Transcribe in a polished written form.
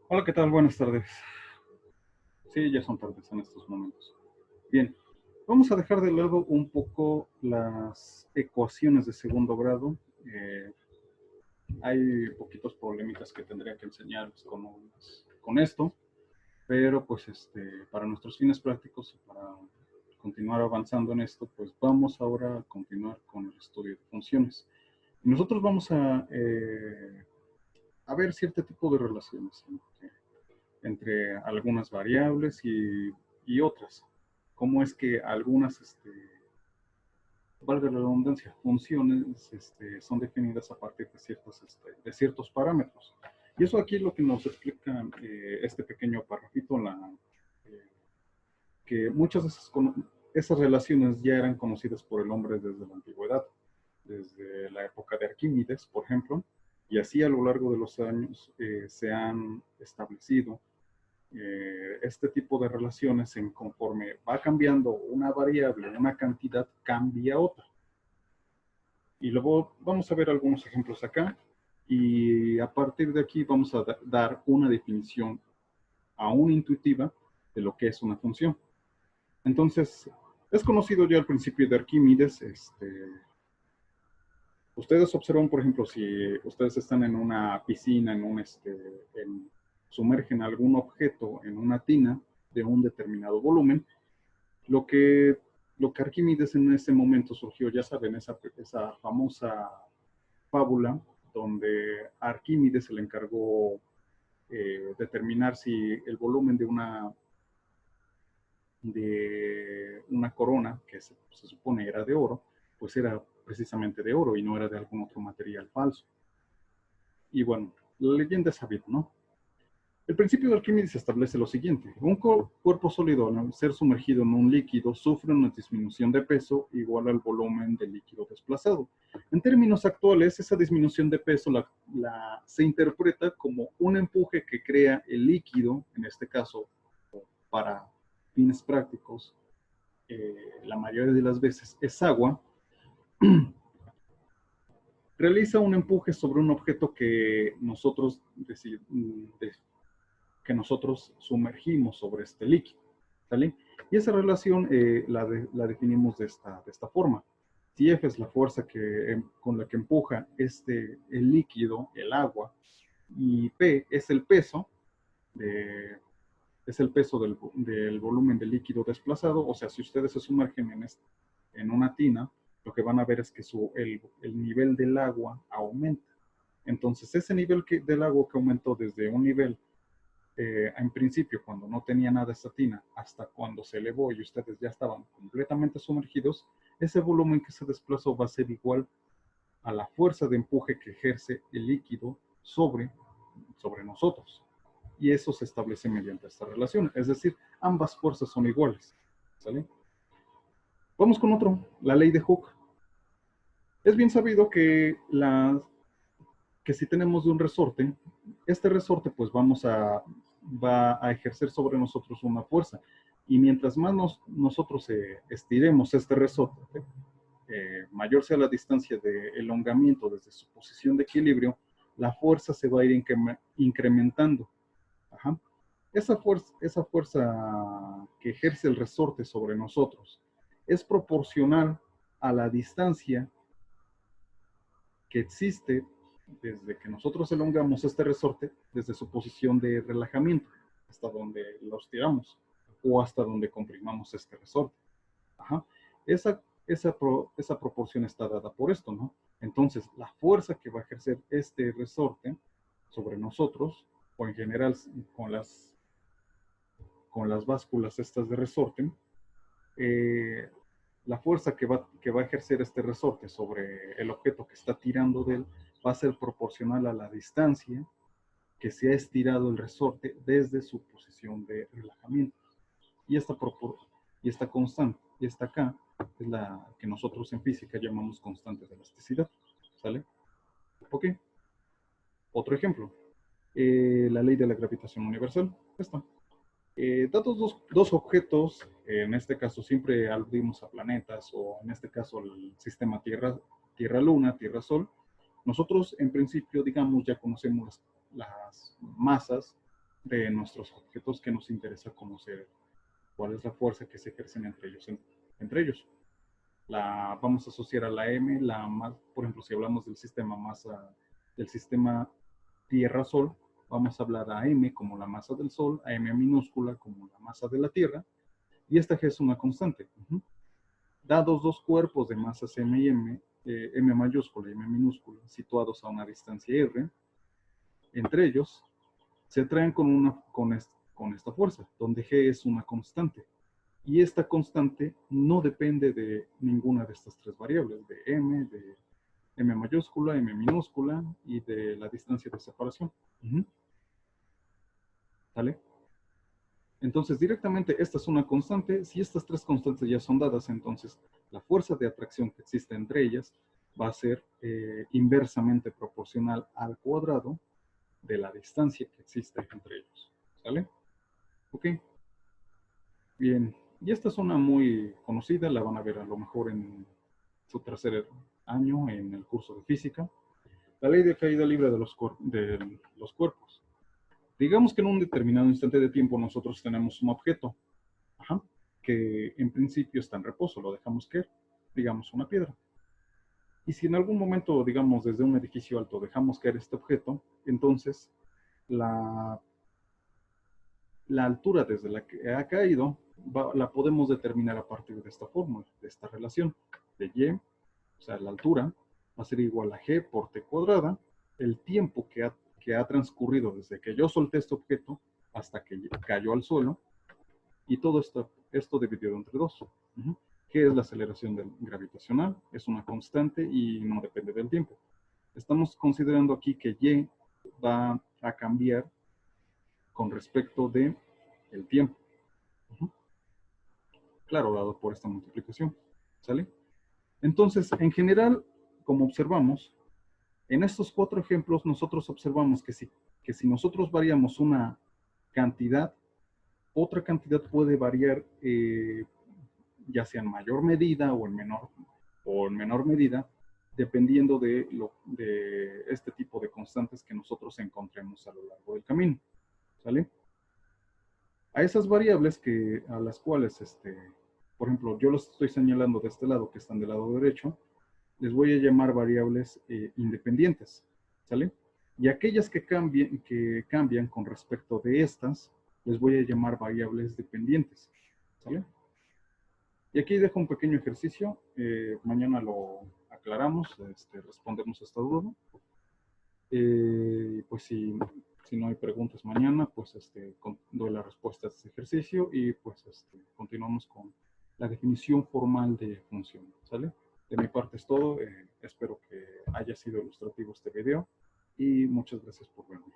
Hola, ¿qué tal? Buenas tardes. Sí, ya son tardes en estos momentos. Bien, vamos a dejar de lado un poco las ecuaciones de segundo grado. Eh, Hay poquitos problemitas que tendría que enseñarles con esto, pero pues para nuestros fines prácticos y para continuar avanzando en esto, pues vamos ahora a continuar con el estudio de funciones. Y nosotros vamos a ver cierto tipo de relaciones entre algunas variables y otras. Cómo es que algunas, valga la redundancia, funciones son definidas a partir de ciertos parámetros. Y eso aquí es lo que nos explica este pequeño parrafito, eh, que muchas de esas relaciones ya eran conocidas por el hombre desde la antigüedad, desde la época de Arquímedes, por ejemplo, y así a lo largo de los años se han establecido este tipo de relaciones en conforme va cambiando una variable, una cantidad, cambia otra. Y luego vamos a ver algunos ejemplos acá y a partir de aquí vamos a dar una definición aún intuitiva de lo que es una función. Entonces, es conocido ya al principio de Arquímedes. Ustedes observan, por ejemplo, si ustedes están en una piscina, sumergen algún objeto en una tina de un determinado volumen, lo que, lo que Arquímedes en ese momento surgió, ya saben, esa famosa fábula donde a Arquímedes se le encargó determinar si el volumen de una corona, que se supone era de oro, pues era precisamente de oro y no era de algún otro material falso. Y bueno, la leyenda es sabida, ¿no? El principio de Arquímedes establece lo siguiente: un cuerpo sólido al ser sumergido en un líquido sufre una disminución de peso igual al volumen del líquido desplazado. En términos actuales, esa disminución de peso se interpreta como un empuje que crea el líquido, en este caso, para fines prácticos, la mayoría de las veces es agua, realiza un empuje sobre un objeto que nosotros sumergimos sobre este líquido. ¿Sale? Y esa relación la definimos de esta forma. Si F es la fuerza con la que empuja el líquido, el agua, y P es el peso del volumen del líquido desplazado. O sea, si ustedes se sumergen en una tina, lo que van a ver es que el nivel del agua aumenta. Entonces, ese nivel del agua que aumentó desde un nivel en principio, cuando no tenía nada esta tina, hasta cuando se elevó y ustedes ya estaban completamente sumergidos, ese volumen que se desplazó va a ser igual a la fuerza de empuje que ejerce el líquido sobre nosotros. Y eso se establece mediante esta relación. Es decir, ambas fuerzas son iguales. ¿Sale? Vamos con otro, la ley de Hooke. Es bien sabido que si tenemos de un resorte, este resorte pues va a ejercer sobre nosotros una fuerza. Y mientras más nosotros estiremos este resorte, mayor sea la distancia de elongamiento desde su posición de equilibrio, la fuerza se va a ir incrementando. Ajá. Esa fuerza que ejerce el resorte sobre nosotros es proporcional a la distancia que existe desde que nosotros elongamos este resorte, desde su posición de relajamiento, hasta donde lo estiramos o hasta donde comprimamos este resorte. Ajá. Esa proporción está dada por esto, ¿no? Entonces, la fuerza que va a ejercer este resorte sobre nosotros, o en general con las básculas estas de resorte, eh, la fuerza que va a ejercer este resorte sobre el objeto que está tirando de él va a ser proporcional a la distancia que se ha estirado el resorte desde su posición de relajamiento. Y esta constante, y esta acá, es la que nosotros en física llamamos constante de elasticidad. ¿Sale? Ok. Otro ejemplo. La ley de la gravitación universal. Esta. Datos dos objetos, en este caso siempre aludimos a planetas o en este caso al sistema Tierra-Luna, Tierra-Sol. Nosotros en principio, digamos, ya conocemos las masas de nuestros objetos que nos interesa conocer cuál es la fuerza que se ejercen entre ellos. Entre ellos. Vamos a asociar a la M, por ejemplo, si hablamos del sistema masa, del sistema Tierra-Sol, vamos a hablar a M como la masa del Sol, a M minúscula como la masa de la Tierra, y esta G es una constante. Dados dos cuerpos de masas M y M, M mayúscula y M minúscula, situados a una distancia R, entre ellos se atraen con esta fuerza, donde G es una constante. Y esta constante no depende de ninguna de estas tres variables, de M mayúscula, M minúscula y de la distancia de separación. ¿Vale? Entonces, directamente, esta es una constante. Si estas tres constantes ya son dadas, entonces la fuerza de atracción que existe entre ellas va a ser inversamente proporcional al cuadrado de la distancia que existe entre ellos. ¿Sale? Ok. Bien. Y esta es una muy conocida, la van a ver a lo mejor en su tercer año en el curso de física. La ley de caída libre de los cuerpos. Digamos que en un determinado instante de tiempo nosotros tenemos un objeto que en principio está en reposo, lo dejamos caer, digamos una piedra. Y si en algún momento, digamos desde un edificio alto, dejamos caer este objeto, entonces la altura desde la que ha caído la podemos determinar a partir de esta fórmula, de esta relación de Y, o sea, la altura va a ser igual a G por T cuadrada, el tiempo que ha transcurrido desde que yo solté este objeto hasta que cayó al suelo, y todo esto dividido entre 2. ¿Qué es la aceleración gravitacional? Es una constante y no depende del tiempo. Estamos considerando aquí que Y va a cambiar con respecto de el tiempo. Claro, dado por esta multiplicación. ¿Sale? Entonces, en general, como observamos, en estos 4 ejemplos nosotros observamos que si nosotros variamos una cantidad, otra cantidad puede variar ya sea en mayor medida o en menor medida, dependiendo de este tipo de constantes que nosotros encontremos a lo largo del camino. ¿Sale? A esas variables a las cuales, por ejemplo, yo los estoy señalando de este lado, que están del lado derecho, les voy a llamar variables independientes. ¿Sale? Y aquellas que cambian con respecto de estas, les voy a llamar variables dependientes. ¿Sale? Y aquí dejo un pequeño ejercicio. Mañana lo aclaramos, respondemos esta duda. Pues si no hay preguntas mañana, pues doy la respuesta a este ejercicio y pues continuamos con la definición formal de función. ¿Sale? De mi parte es todo. Espero que haya sido ilustrativo este video y muchas gracias por verme.